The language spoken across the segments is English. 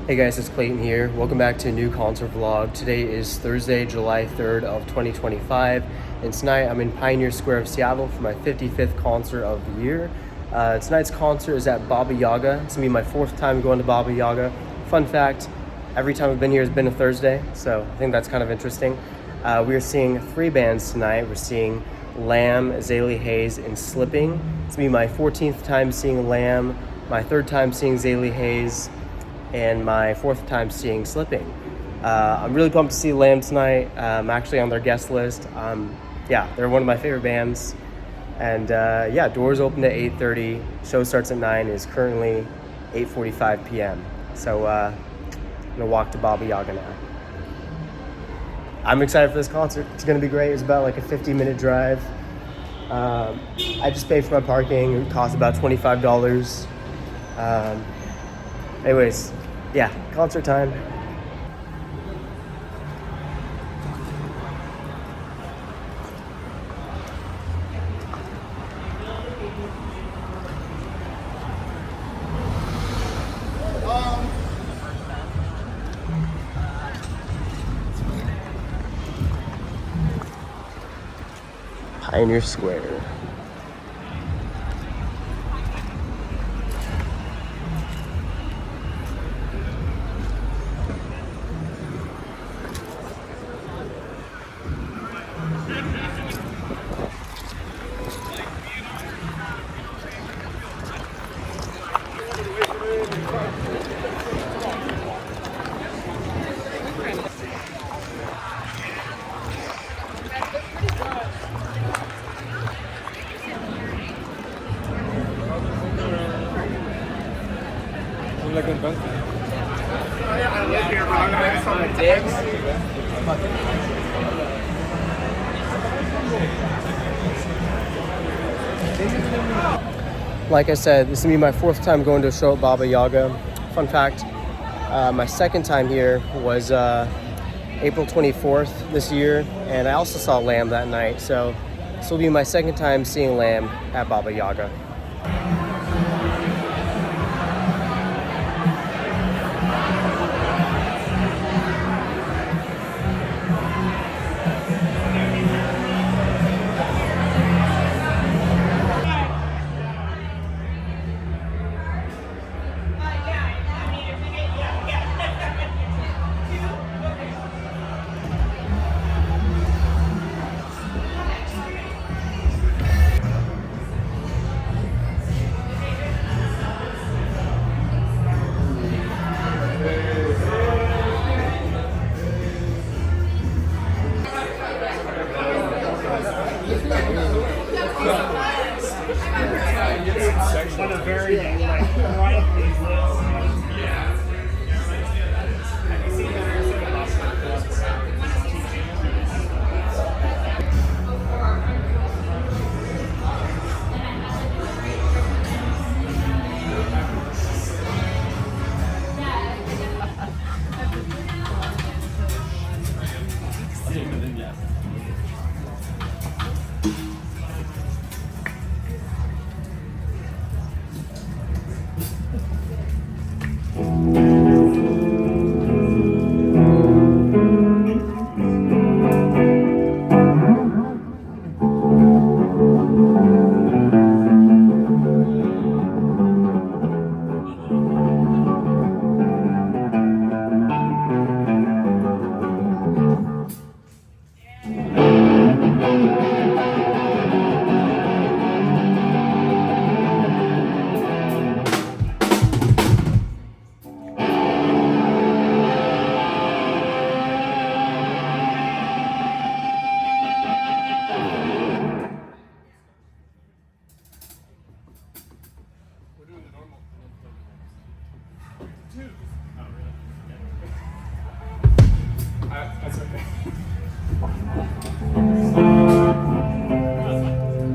Hey guys, it's Clayton here. Welcome back to a new concert vlog. Today is Thursday, July 3rd of 2025, and tonight I'm in Pioneer Square of Seattle for my 55th concert of the year. Tonight's concert is at Baba Yaga. It's gonna be my 4th time going to Baba Yaga. Fun fact, every time I've been here has been a Thursday, so I think that's kind of interesting. We are seeing 3 bands tonight. We're seeing Laamb, Zailee Haze, and Slipping. It's gonna be my 14th time seeing Laamb, my 3rd time seeing Zailee Haze, and my 4th time seeing Slipping. I'm really pumped to see Laamb tonight. I'm actually on their guest list. Yeah, they're one of my favorite bands. And yeah, doors open at 8:30. Show starts at 9. It's currently 8:45 p.m. So I'm gonna walk to Baba Yaga now. I'm excited for this concert. It's gonna be great. It's about like a 50-minute drive. I just paid for my parking. It cost about $25. Anyways, yeah, concert time. Pioneer Square. Like I said, this is gonna be my 4th time going to a show at Baba Yaga. Fun fact, my 2nd time here was April 24th this year, and I also saw Laamb that night. So this will be my 2nd time seeing Laamb at Baba Yaga.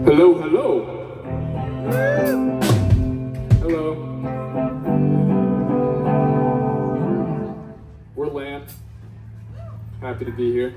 Hello, hello. Hello. We're Laamb. Happy to be here.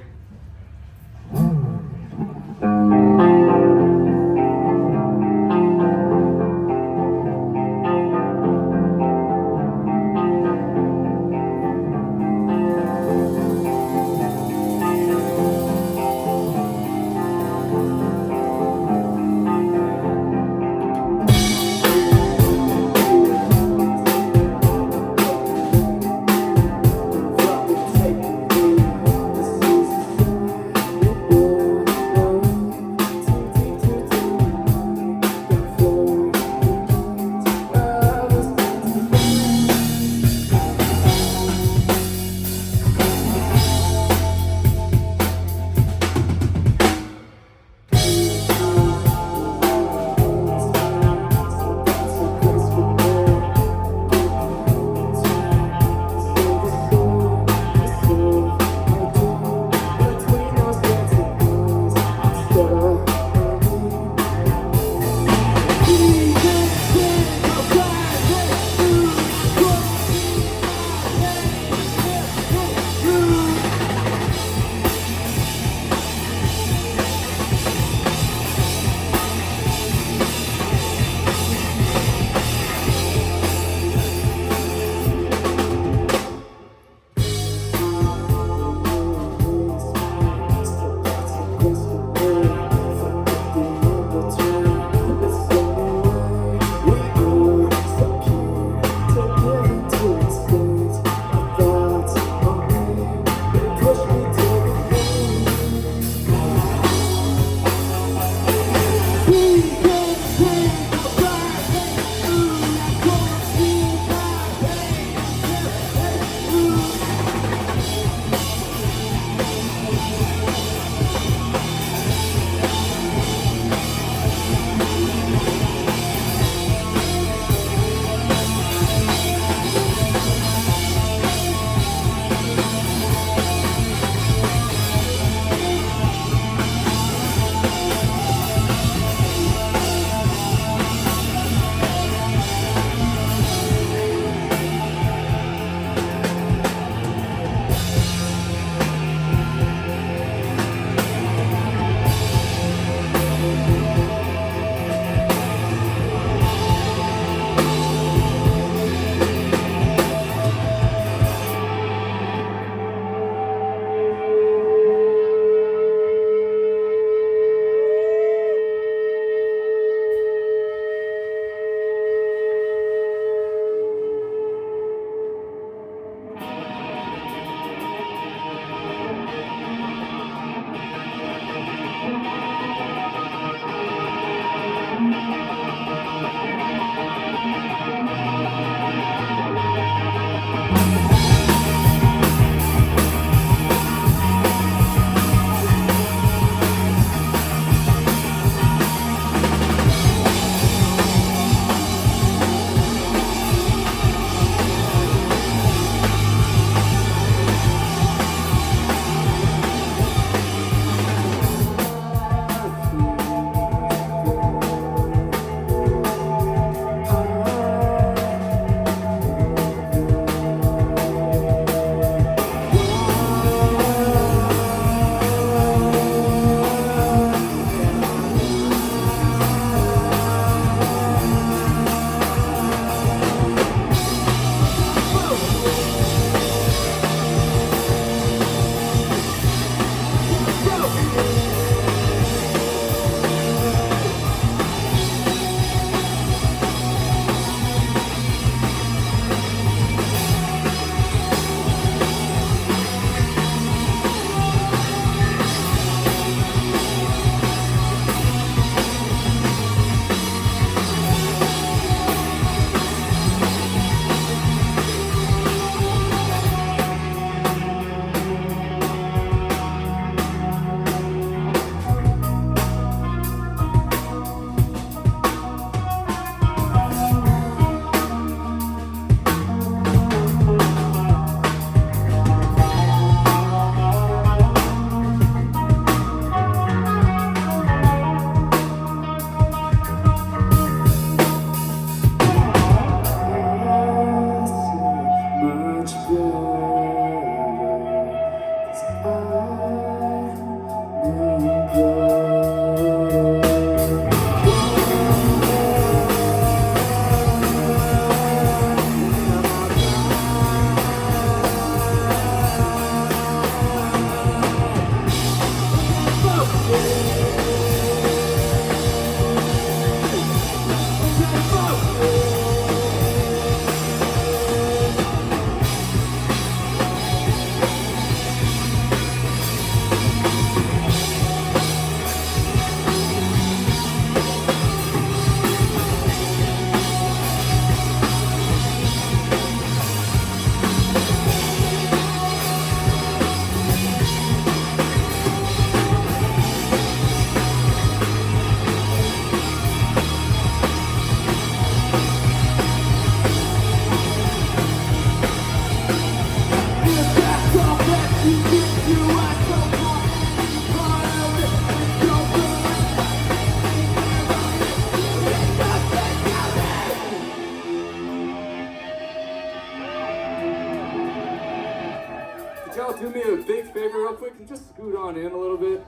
Could y'all do me a big favor real quick and just scoot on in a little bit?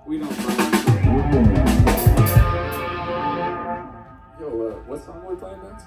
We don't mind. Yo, what song are we playing next?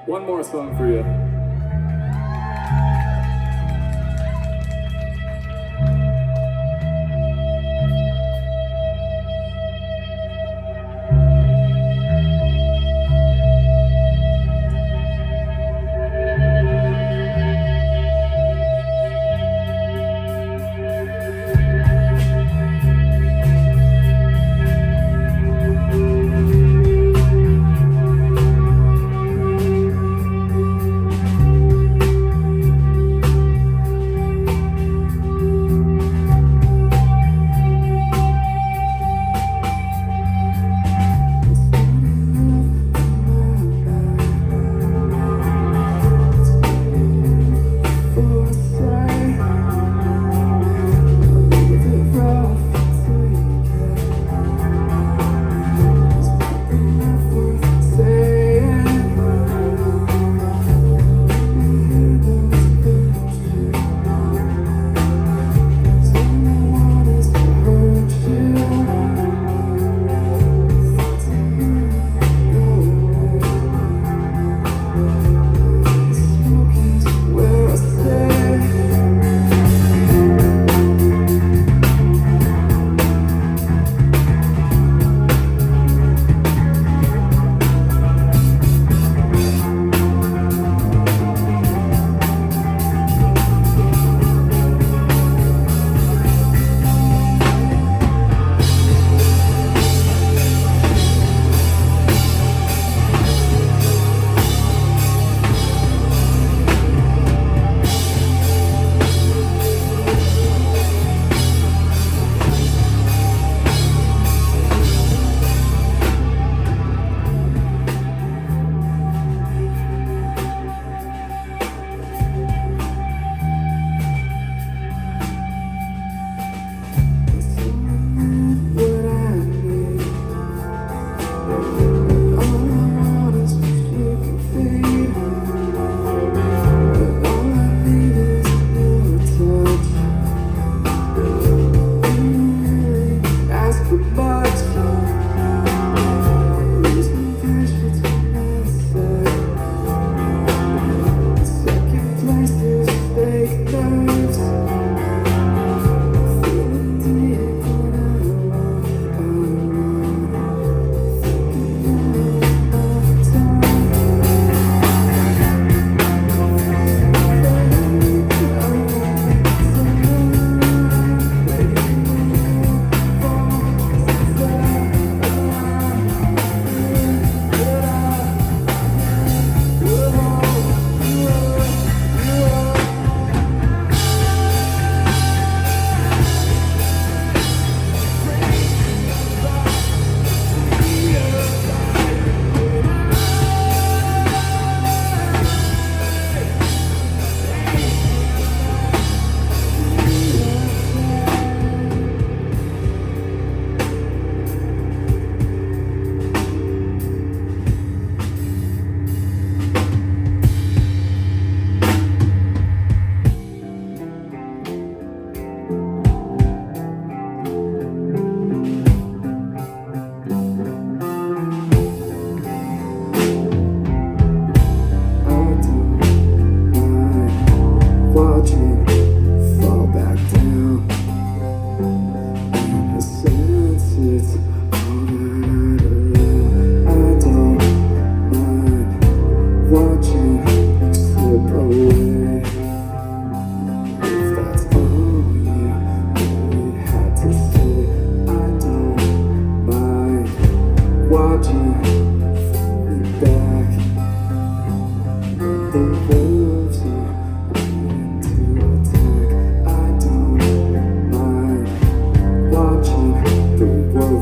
One more song for you.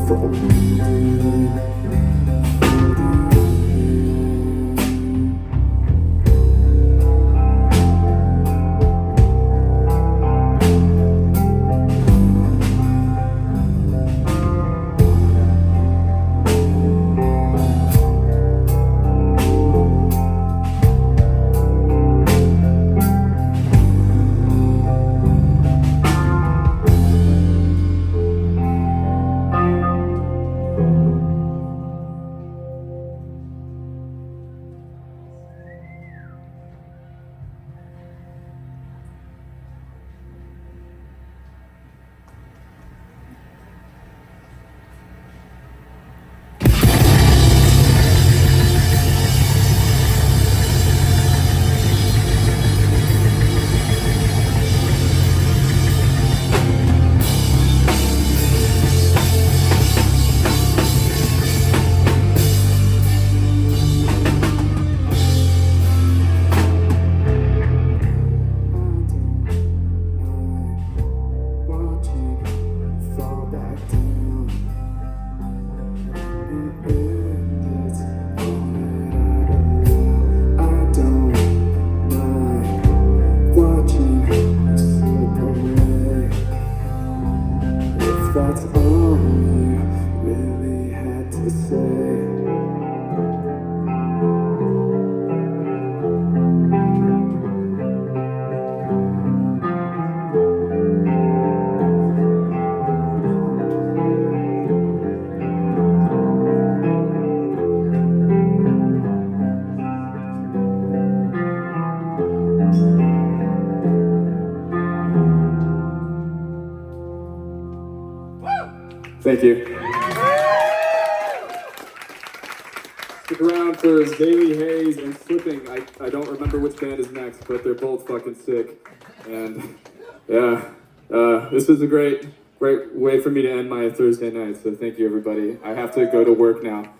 For Thank you. Stick around for Zailee Haze and Flipping. I don't remember which band is next, but they're both fucking sick. And yeah, this was a great way for me to end my Thursday night. So thank you, everybody. I have to go to work now.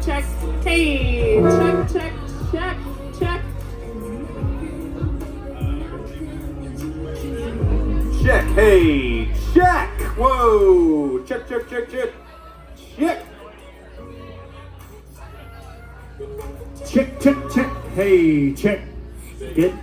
Check. Hey, check. Check, hey, check! Whoa! Check. Check, hey, check. Good.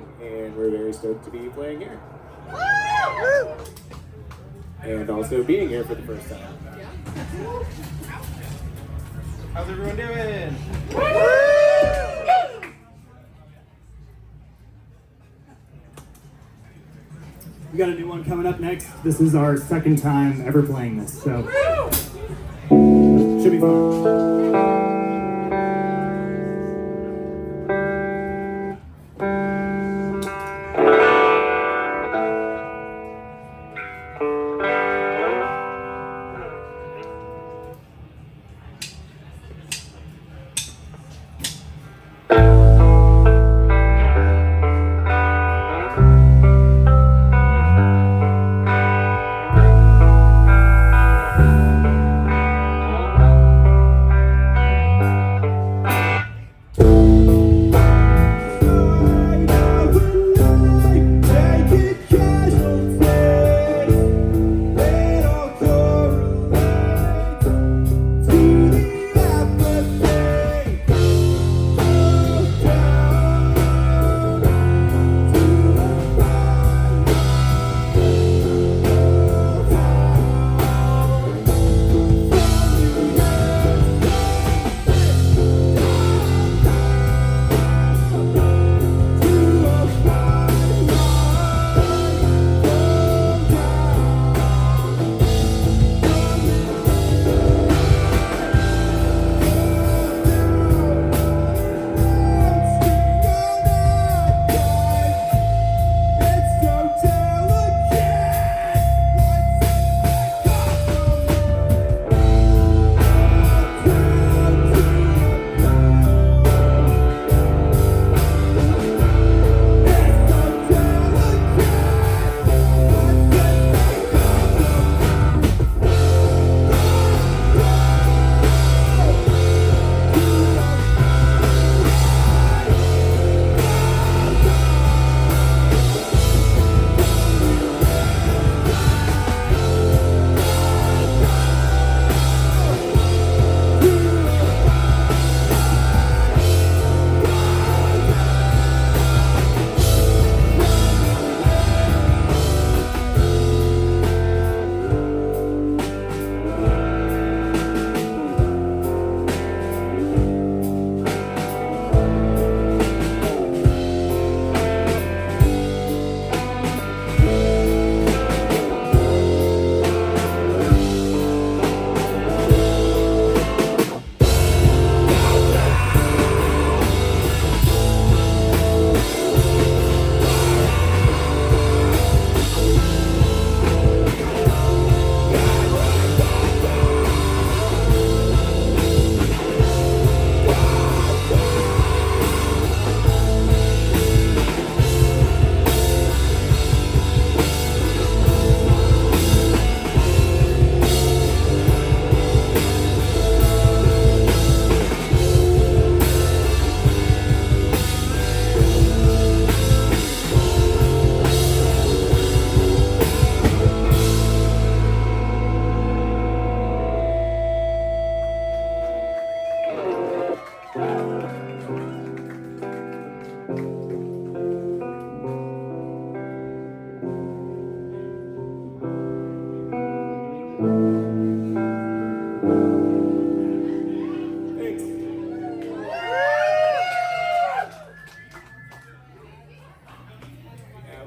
playing, and we're very stoked to be playing here. And also being here for the first time. How's everyone doing? We got a new one coming up next. This is our second time ever playing this, so should be fun.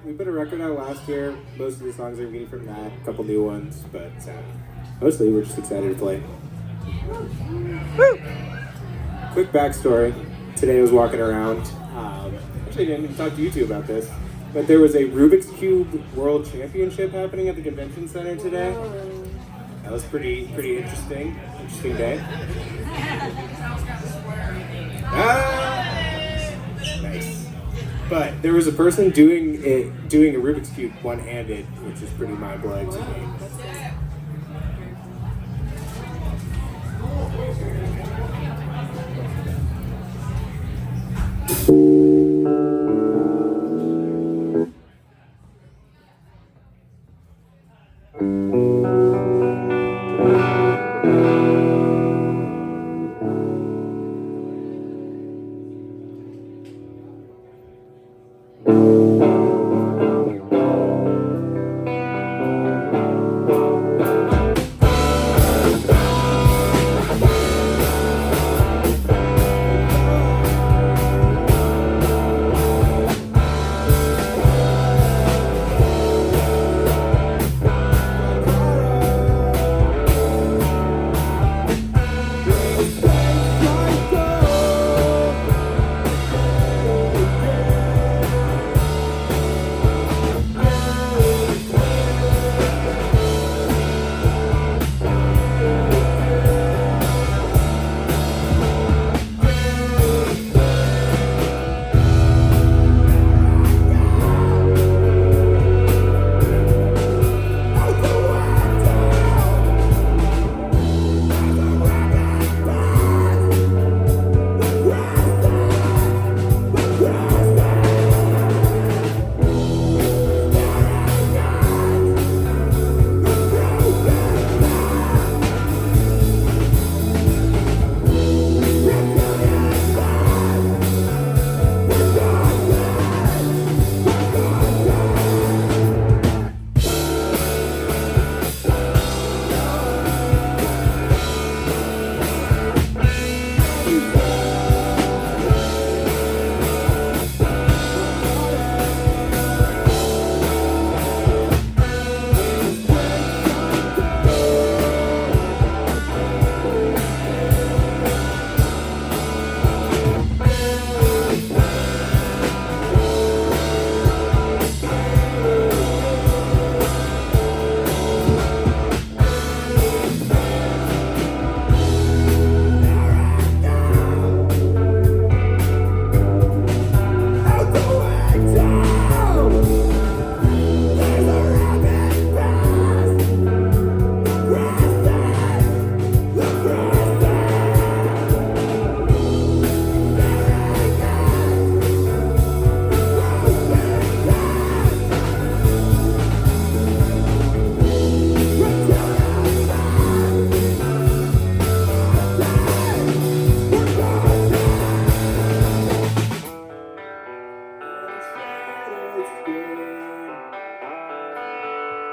We put a record out last year. Most of the songs are getting from that, a couple new ones, but mostly we're just excited to play. Quick backstory. Today I was walking around. Actually, I didn't even talk to you two about this, but there was a Rubik's Cube World Championship happening at the convention center today. That was pretty interesting. Interesting day. Nice. But there was a person doing a Rubik's Cube one-handed, which is pretty mind-blowing to me.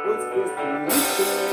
What's this weekend?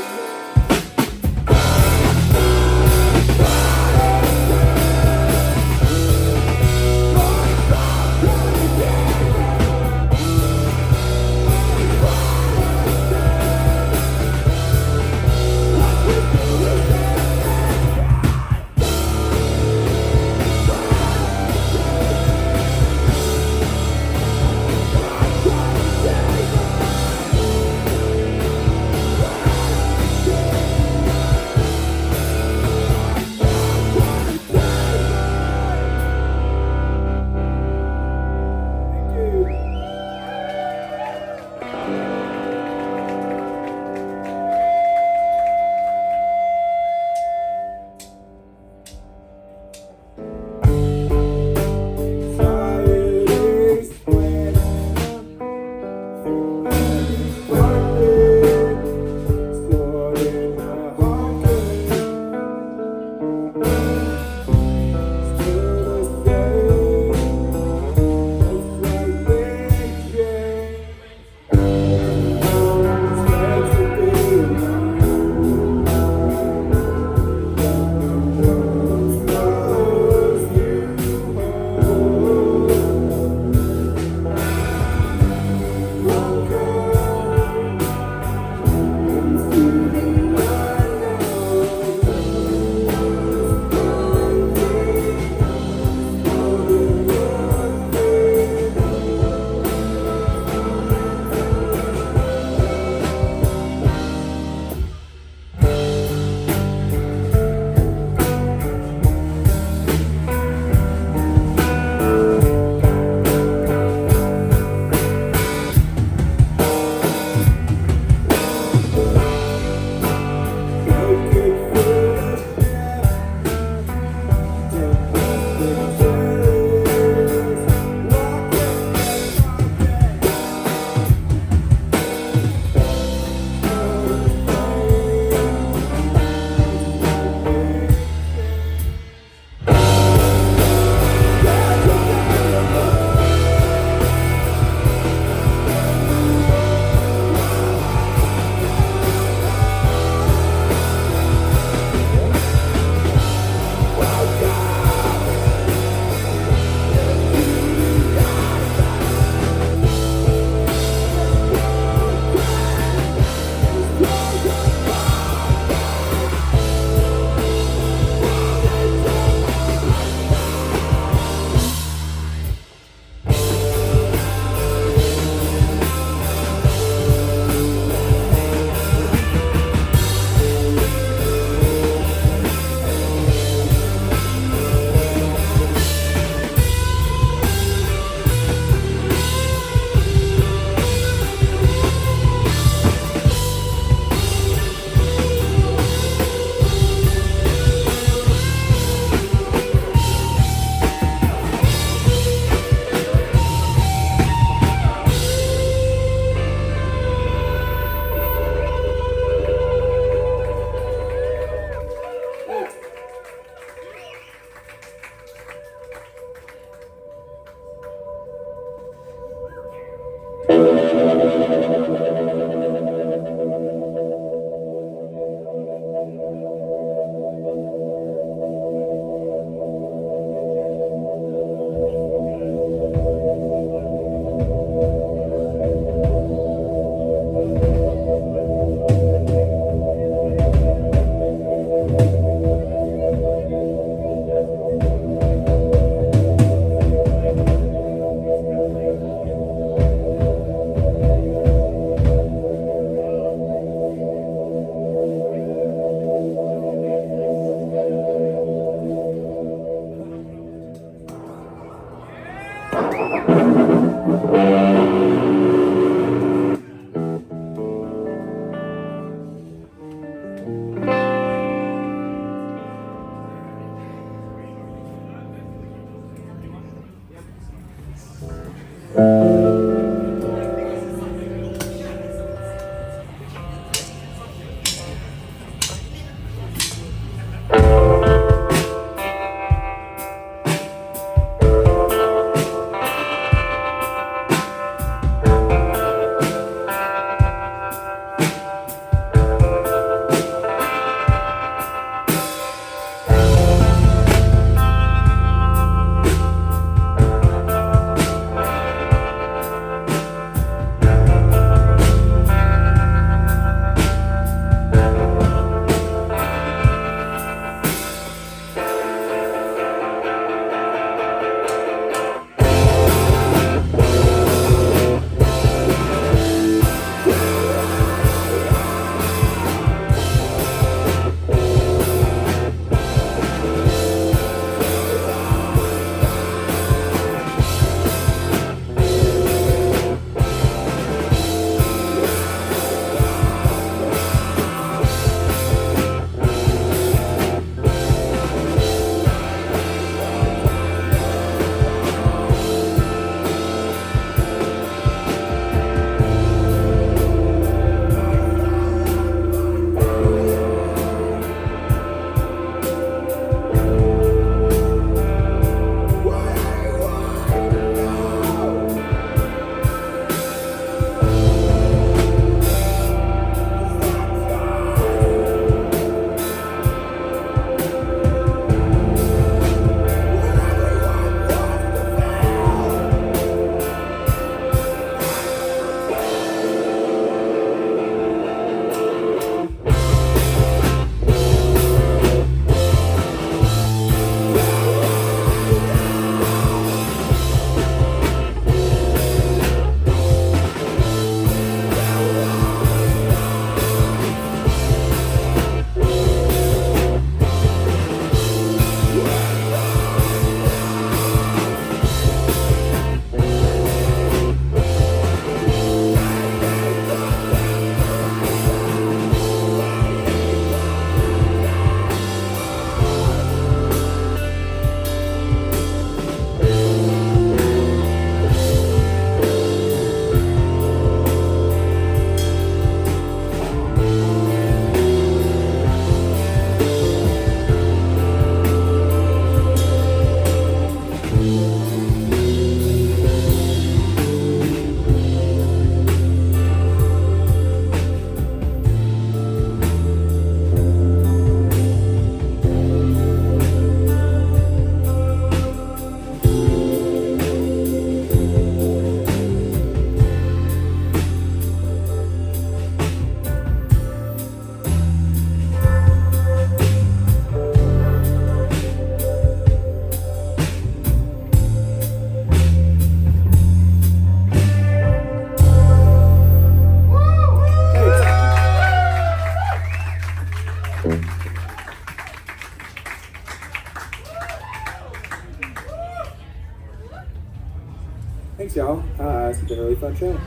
y'all. It's been a really fun show.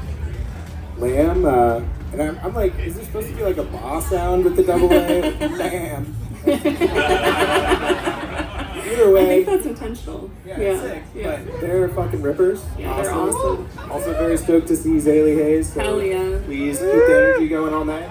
Lamb, and I'm like, is there supposed to be like a boss sound with the double A? Lamb. Either way. I think that's intentional. Yeah, it's sick, yeah. but they're fucking rippers. Yeah, they're awesome. Also very stoked to see Zailee Haze. So Hell yeah. please keep the energy going all night.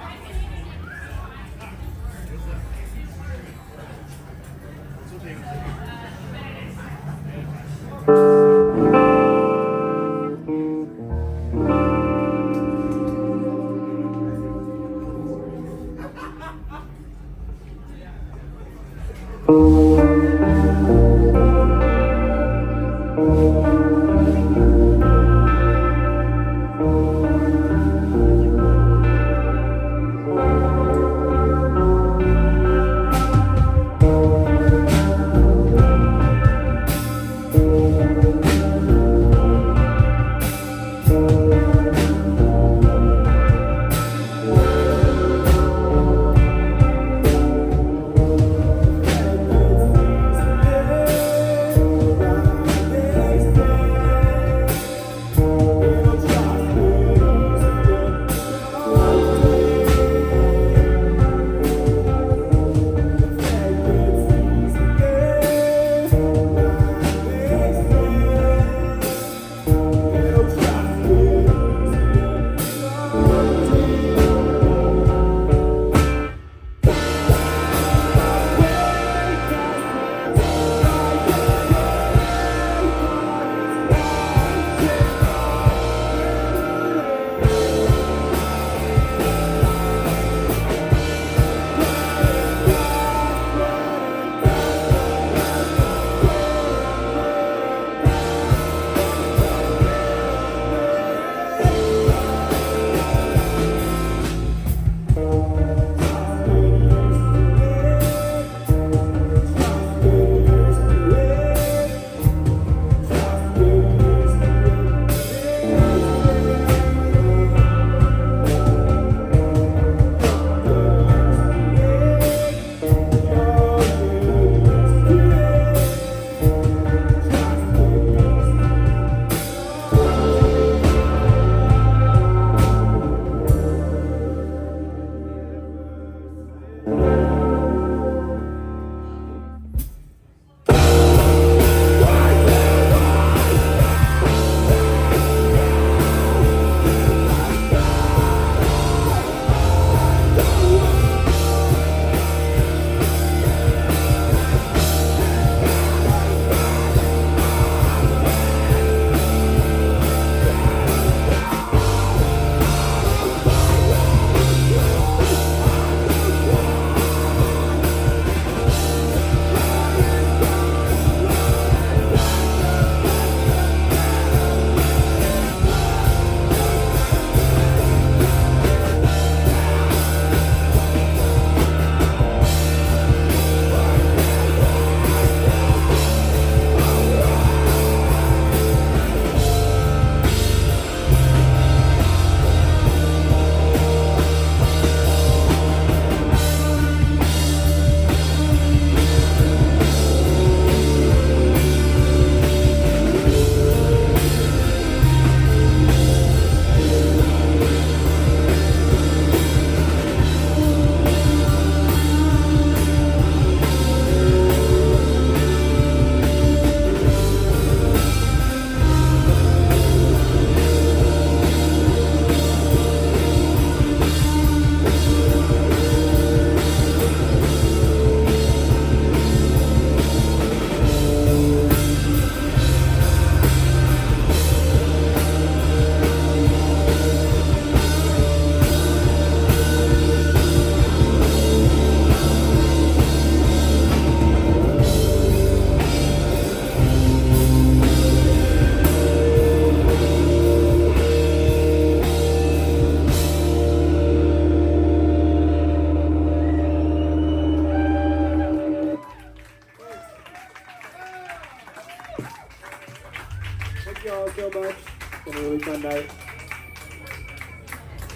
Thank you all so much. It's been a really fun night.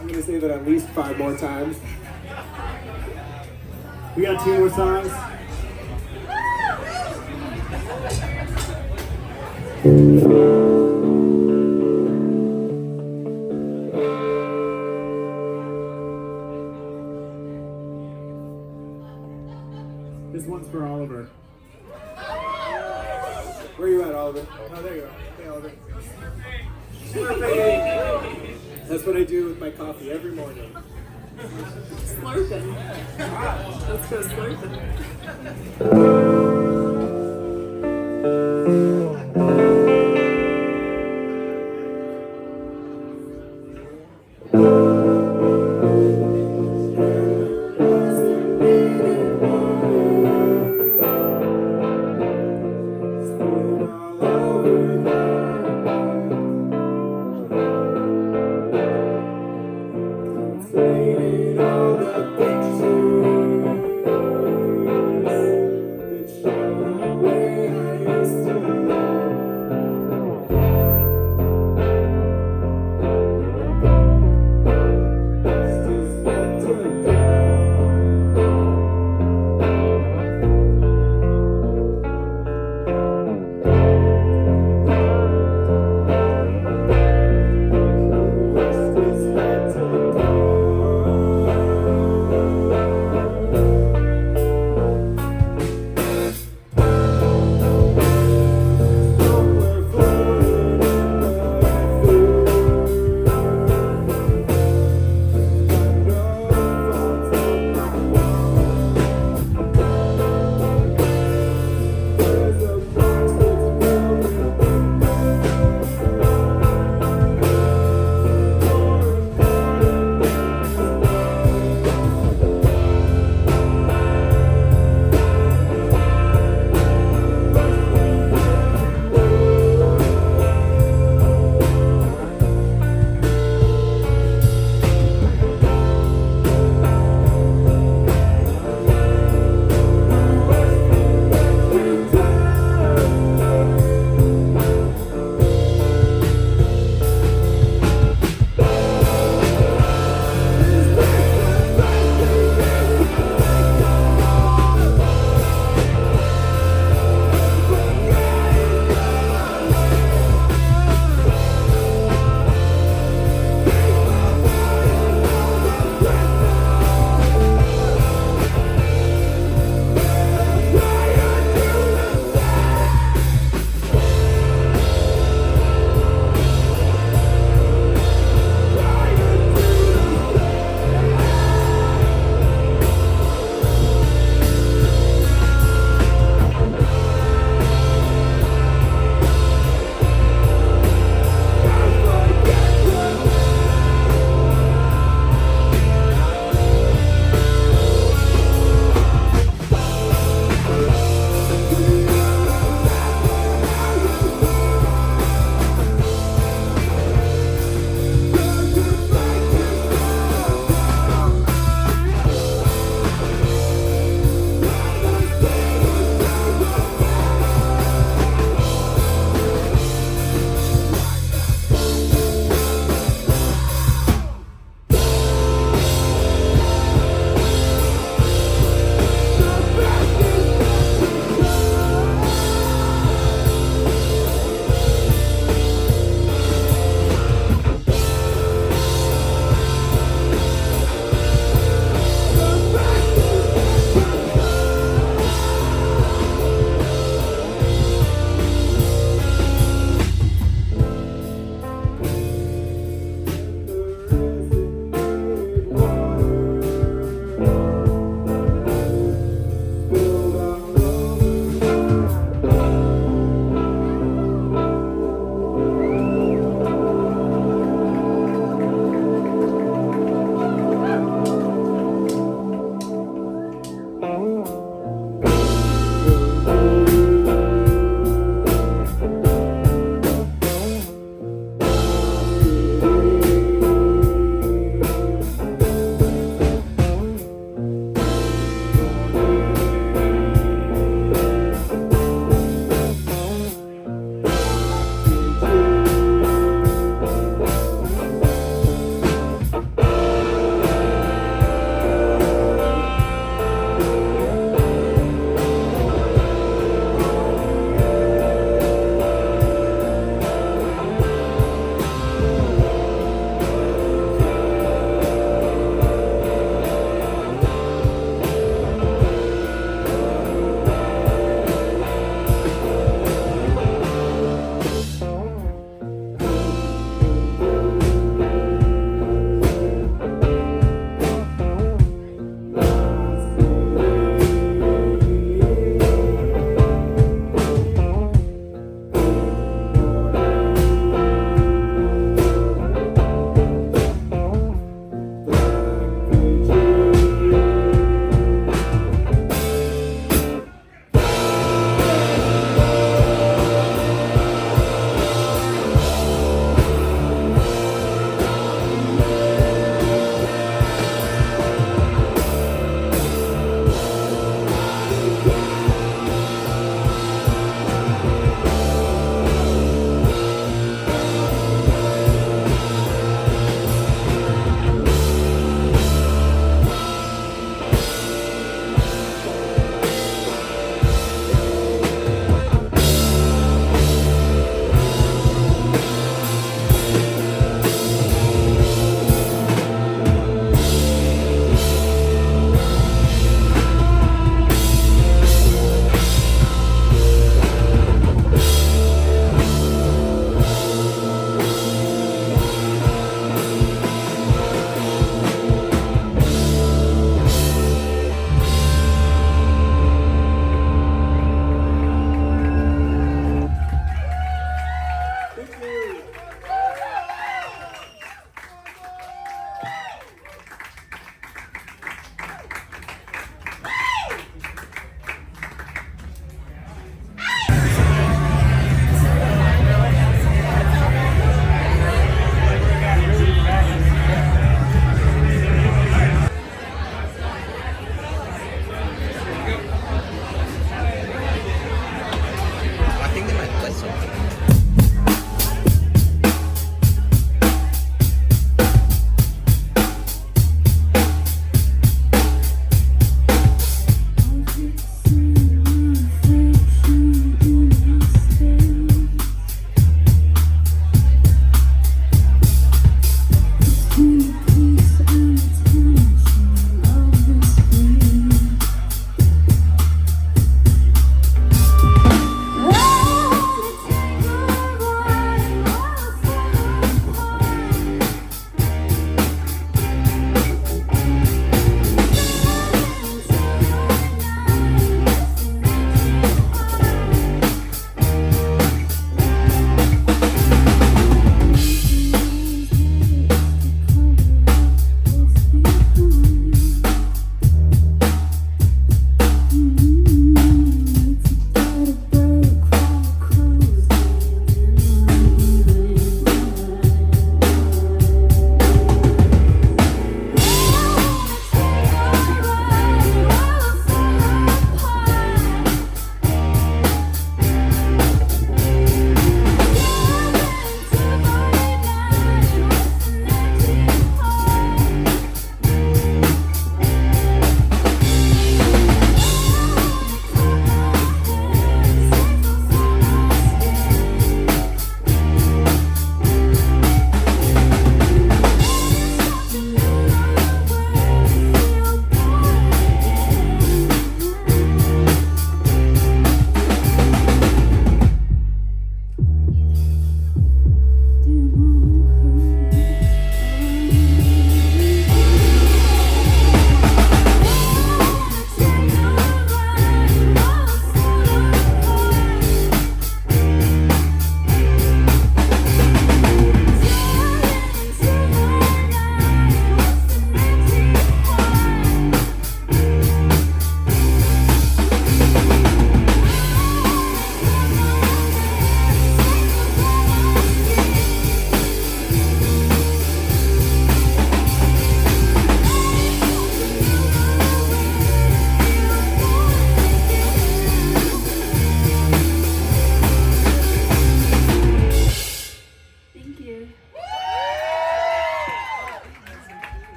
I'm going to say that at least 5 more times. We got 2 more songs. This one's for Oliver. Where are you at, Oliver? Oh, there you are. Hey, Oliver. Slurping! That's what I do with my coffee every morning. Slurping. Let's go slurping.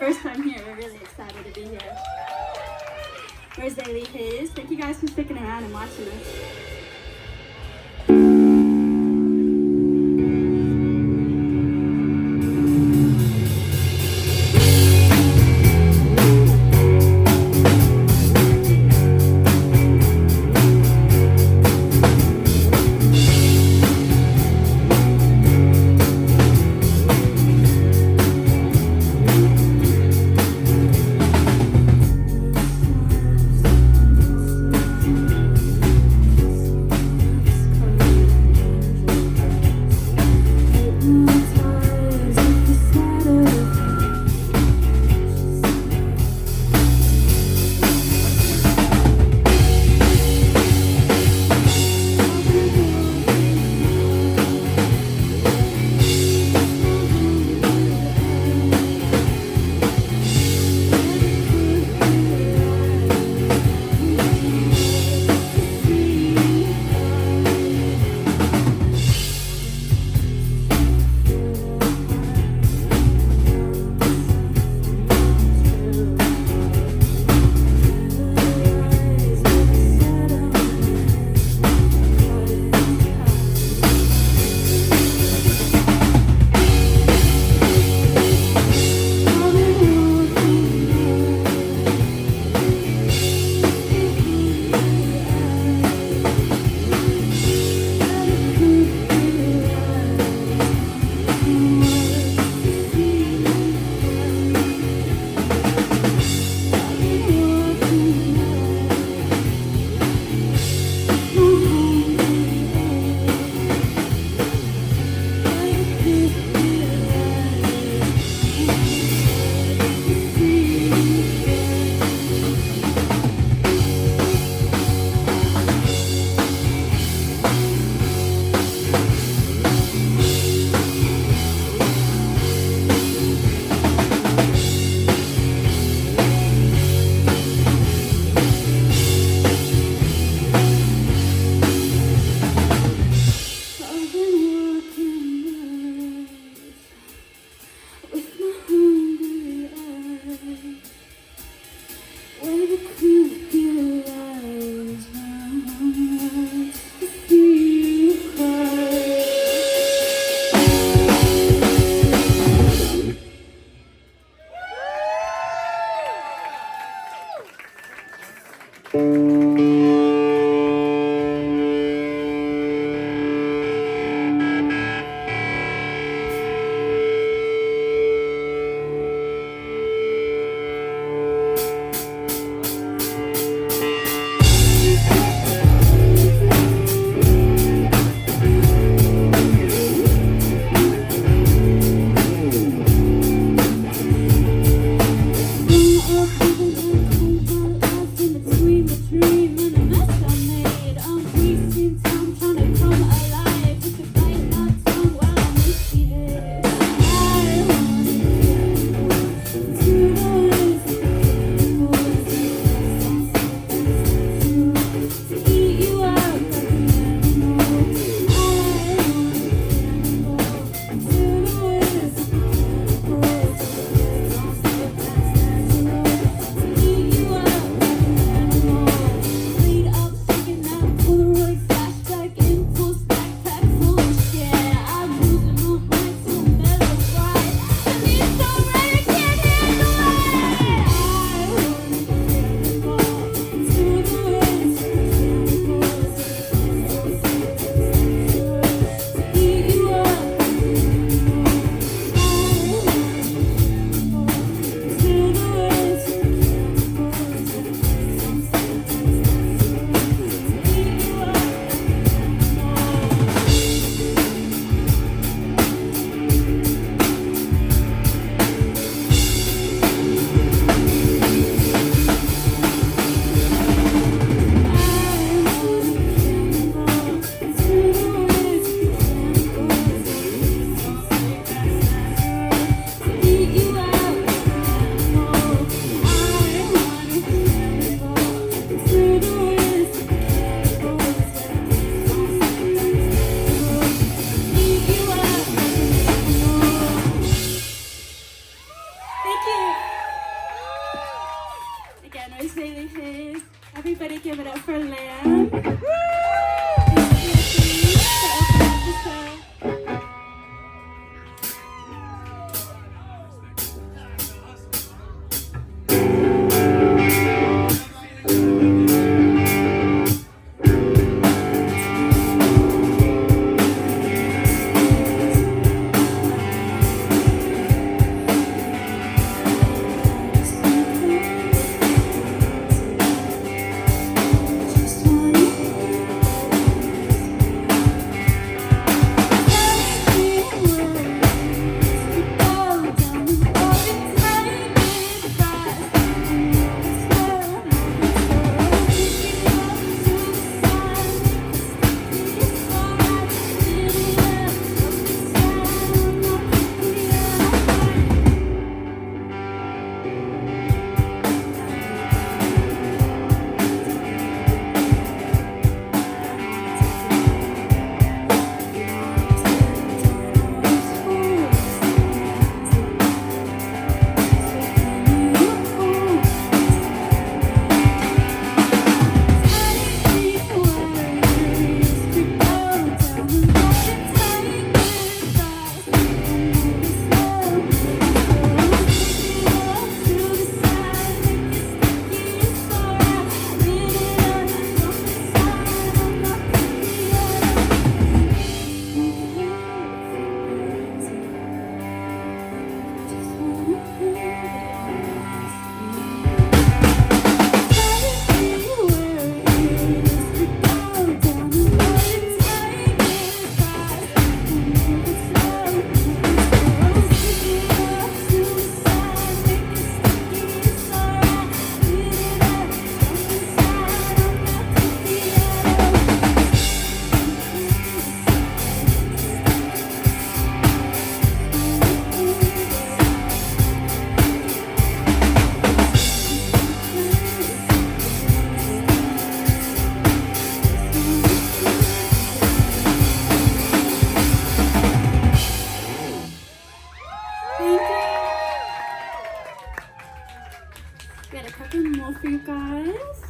first time here. We're really excited to be here. We're Zailee Haze. Thank you guys for sticking around and watching us. Zailee Haze. Everybody give it up for Laamb. Thank you, for opening up the show. guys.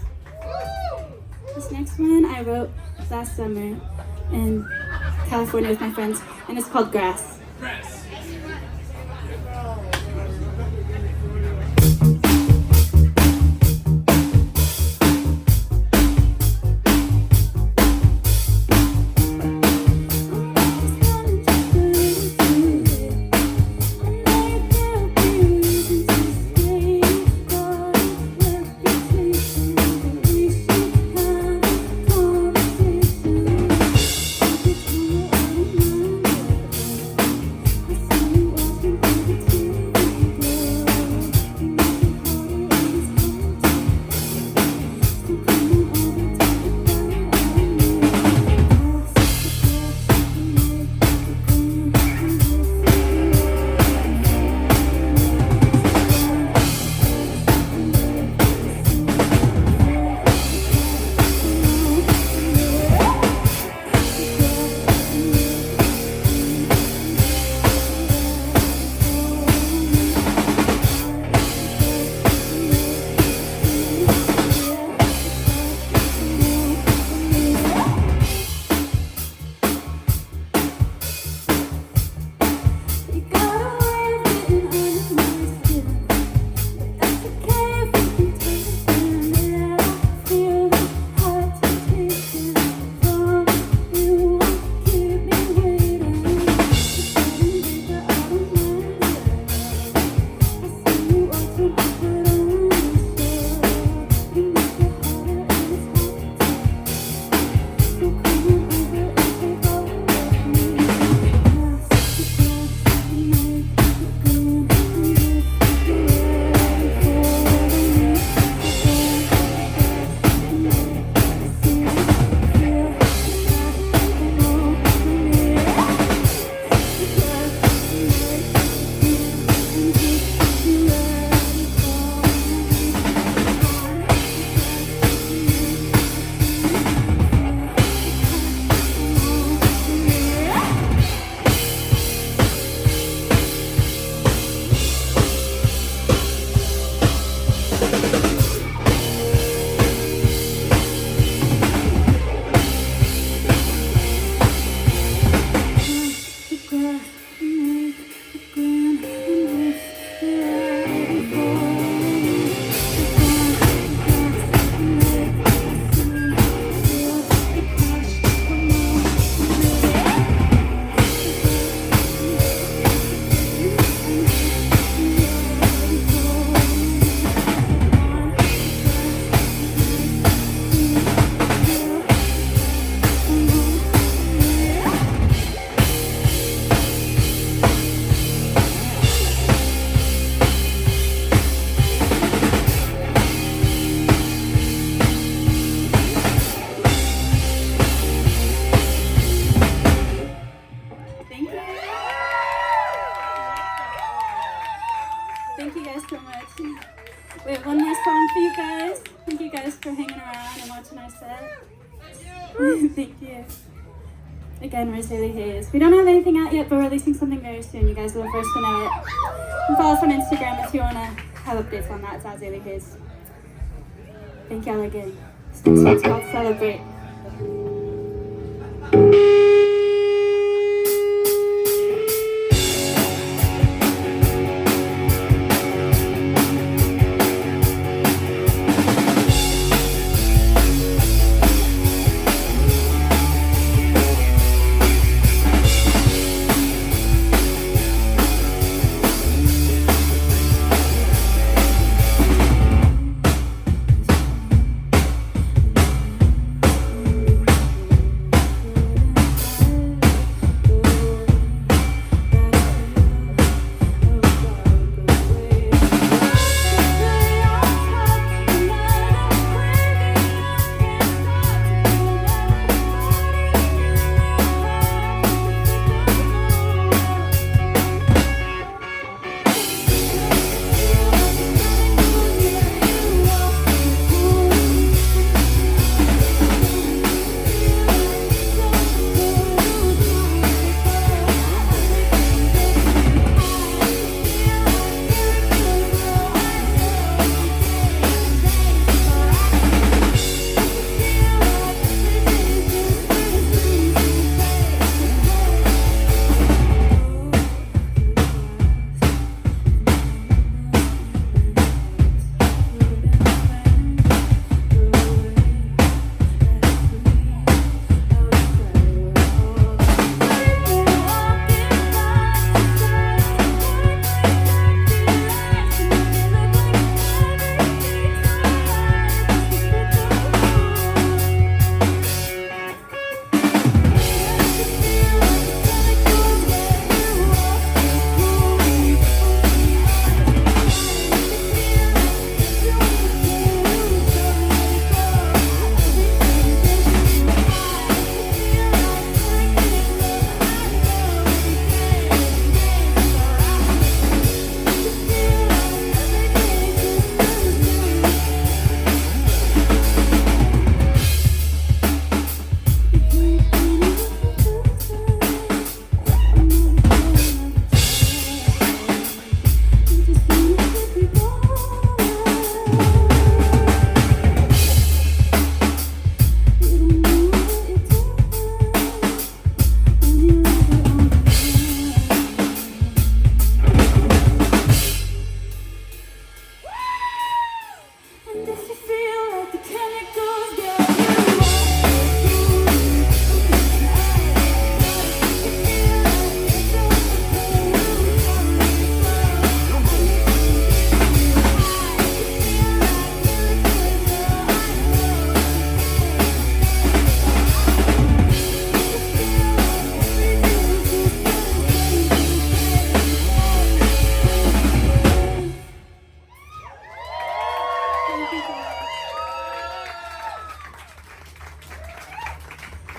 This next one I wrote last summer in California with my friends, and it's called Grass. Thank you guys so much. We have one more song for you guys. Thank you guys for hanging around and watching our set. Thank you. Again, we're Zailee Haze. We don't have anything out yet, but we're releasing something very soon. You guys are the first to know it. And follow us on Instagram if you want to have updates on that. It's at Zailee Haze. Thank y'all again. This next one's called Celebrate.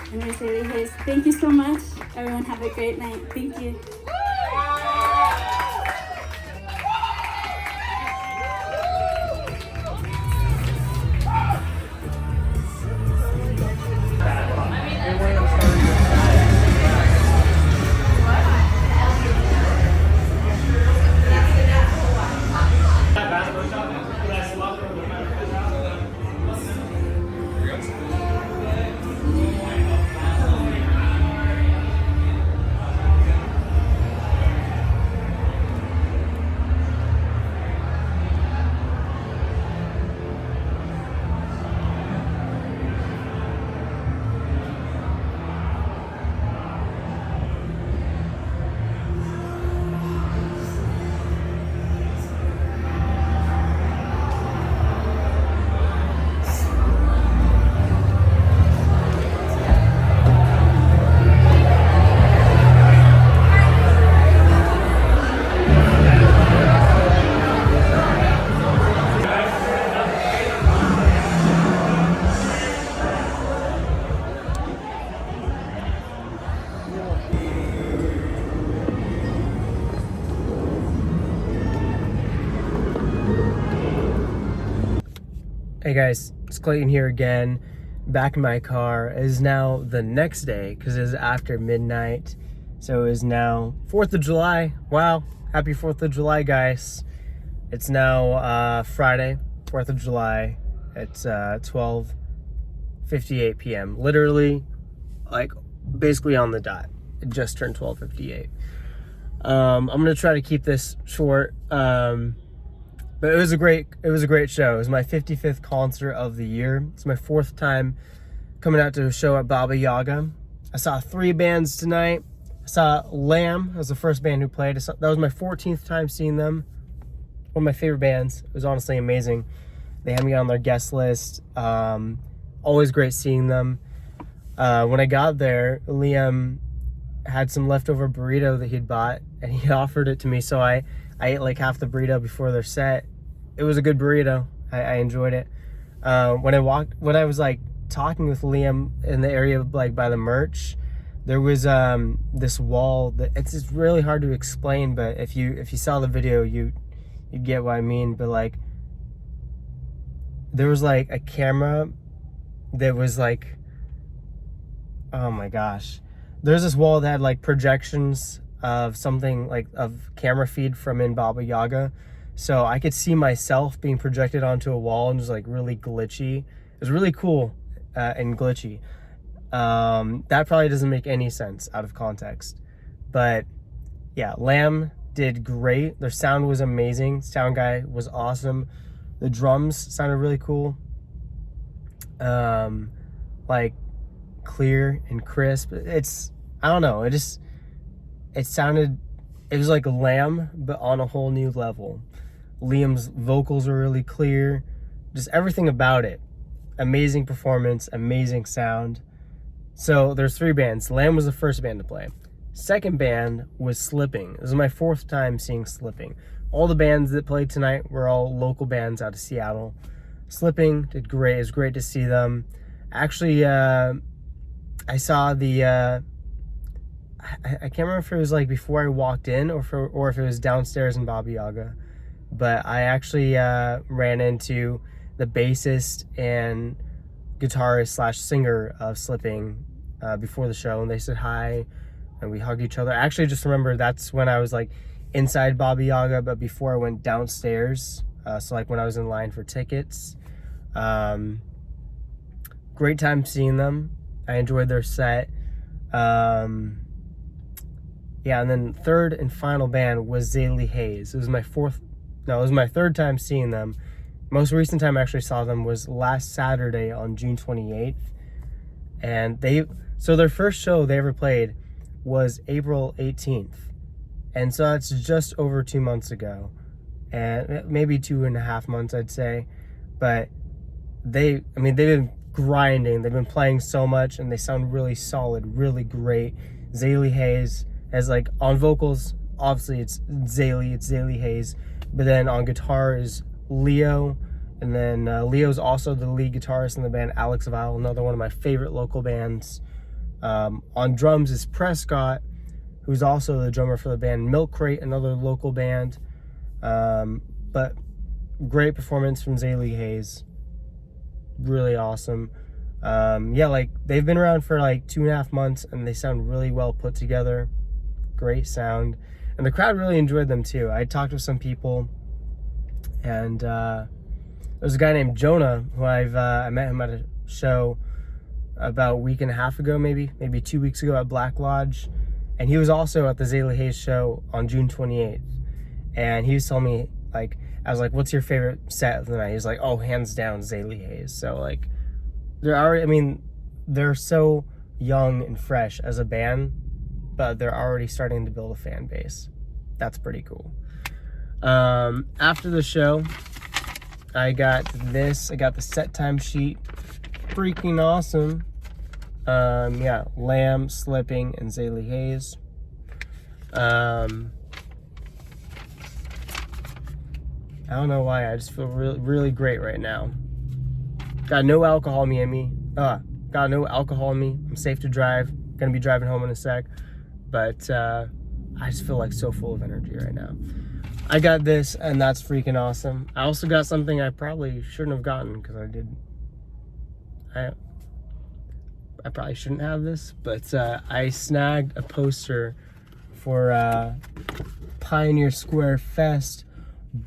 And we're Zailee Haze. Thank you so much. Everyone have a great night. Thank you. Hey guys, it's Clayton here again, back in my car. It is now the next day because it is after midnight. So it is now 4th of July. Wow, happy 4th of July, guys. It's now Friday, 4th of July. It's 12:58 p.m. Literally, like, basically on the dot. It just turned 12:58. I'm gonna try to keep this short. But it was a great show. It was my 55th concert of the year. It's my 4th time coming out to a show at Baba Yaga. I saw 3 bands tonight. I saw Laamb. That was the first band who played. That was my 14th time seeing them. One of my favorite bands. It was honestly amazing. They had me on their guest list. Always great seeing them. When I got there, Liam had some leftover burrito that he'd bought, and he offered it to me, so I ate like half the burrito before their set. It was a good burrito. I enjoyed it. When I was like talking with Liam in the area like by the merch, there was this wall that it's just really hard to explain, but if you saw the video, you get what I mean. But like, there was like a camera that was like, oh my gosh, there's this wall that had like projections of something like of camera feed from in Baba Yaga, so I could see myself being projected onto a wall, and it was like really glitchy. It was really cool and glitchy. That probably doesn't make any sense out of context, but yeah, Laamb did great. Their sound was amazing. Sound guy was awesome. The drums sounded really cool, like clear and crisp. I don't know, it was like Laamb, but on a whole new level. Liam's vocals were really clear, just everything about it. Amazing performance, amazing sound. So there's 3 bands. Laamb was the first band to play. Second band was Slipping. This is my 4th time seeing Slipping. All the bands that played tonight were all local bands out of Seattle. Slipping did great. It was great to see them. Actually, I saw the I can't remember if it was like before I walked in or if it was downstairs in Baba Yaga, but I actually ran into the bassist and guitarist / singer of Slipping before the show, and they said hi and we hugged each other. I actually just remember that's when I was like inside Baba Yaga, but before I went downstairs, so like when I was in line for tickets. Great time seeing them. I enjoyed their set. Yeah, and then third and final band was Zailee Haze. It was my 3rd time seeing them. Most recent time I actually saw them was last Saturday on June 28th. And so their first show they ever played was April 18th. And so that's just over 2 months ago. And maybe 2.5 months, I'd say. But they've been grinding. They've been playing so much, and they sound really solid, really great. Zailee Haze, as like on vocals, obviously it's Zailee Haze, but then on guitar is Leo, and then Leo's also the lead guitarist in the band Alex Vile, another one of my favorite local bands. On drums is Prescott, who's also the drummer for the band Milk Crate, another local band. But great performance from Zailee Haze. Really awesome. Yeah, like they've been around for like 2.5 months and they sound really well put together. Great sound. And the crowd really enjoyed them too. I talked with some people, and there's a guy named Jonah who I met him at a show about a week and a half ago, maybe 2 weeks ago at Black Lodge. And he was also at the Zailee Haze show on June 28th. And he was telling me, like, I was like, what's your favorite set of the night? He's like, oh, hands down, Zailee Haze. So, like, they're so young and fresh as a band, but they're already starting to build a fan base. That's pretty cool. After the show, I got this. I got the set time sheet. Freaking awesome. Yeah, Laamb, Slipping, and Zailee Haze. I don't know why, I just feel really, really great right now. Got no alcohol in me. Got no alcohol in me. I'm safe to drive. Gonna be driving home in a sec. But I just feel like so full of energy right now. I got this, and that's freaking awesome. I also got something I probably shouldn't have gotten, because I probably shouldn't have this, but I snagged a poster for Pioneer Square Fest.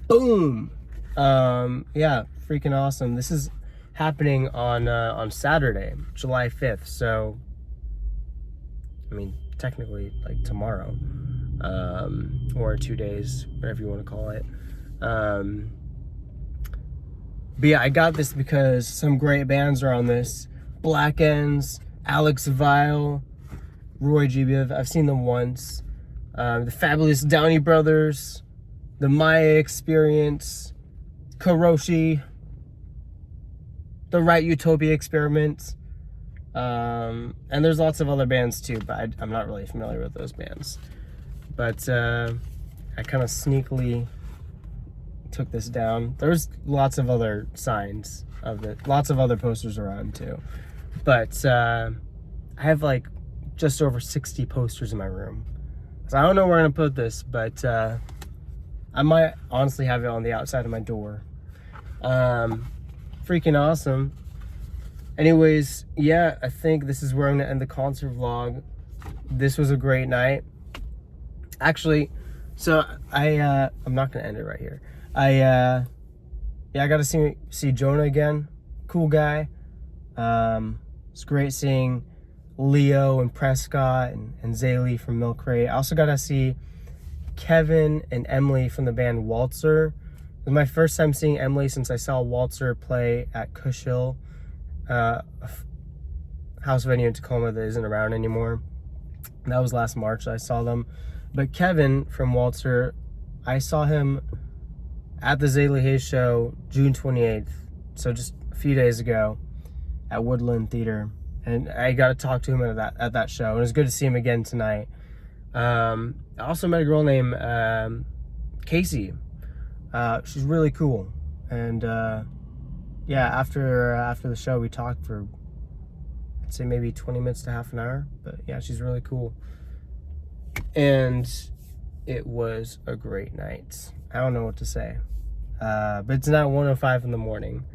Boom! Yeah, freaking awesome. This is happening on Saturday, July 5th. So, I mean, technically, like tomorrow, or 2 days, whatever you want to call it. But yeah, I got this because some great bands are on this. Black Ends, Alex Vile, Roy G. I've seen them once. The Fabulous Downey Brothers, the Maya Experience, Kuroshi, the Right Utopia Experiment, and there's lots of other bands too, but I'm not really familiar with those bands. But I kind of sneakily took this down. There's lots of other signs of it, lots of other posters around too. But I have like just over 60 posters in my room. So I don't know where I'm gonna put this, but I might honestly have it on the outside of my door. Freaking awesome. Anyways, yeah, I think this is where I'm gonna end the concert vlog. This was a great night. Actually, so I'm not gonna end it right here. Yeah, I got to see Jonah again. Cool guy. It's great seeing Leo and Prescott and Zailee from Milk Crate. I also got to see Kevin and Emily from the band Waltzer. It was my first time seeing Emily since I saw Waltzer play at Cush Hill, a house venue in Tacoma that isn't around anymore. That was last March I saw them. But Kevin from Waltzer, I saw him at the Zailee Haze show June 28th, so just a few days ago at Woodland Theater, and I got to talk to him at that show, and it was good to see him again tonight. I also met a girl named Casey. She's really cool, and yeah, after the show we talked for, I'd say maybe 20 minutes to half an hour, but yeah, she's really cool, and it was a great night. I don't know what to say. But it's now 1:05 in the morning.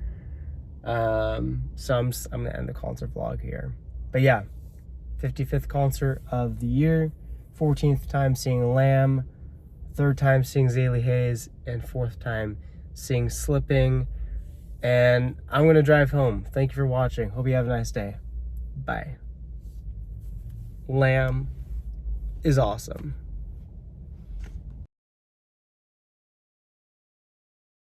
So I'm gonna end the concert vlog here. But yeah, 55th concert of the year, 14th time seeing Laamb, 3rd time seeing Zailee Haze, and 4th time seeing Slipping. And I'm gonna drive home. Thank you for watching. Hope you have a nice day. Bye. Laamb is awesome.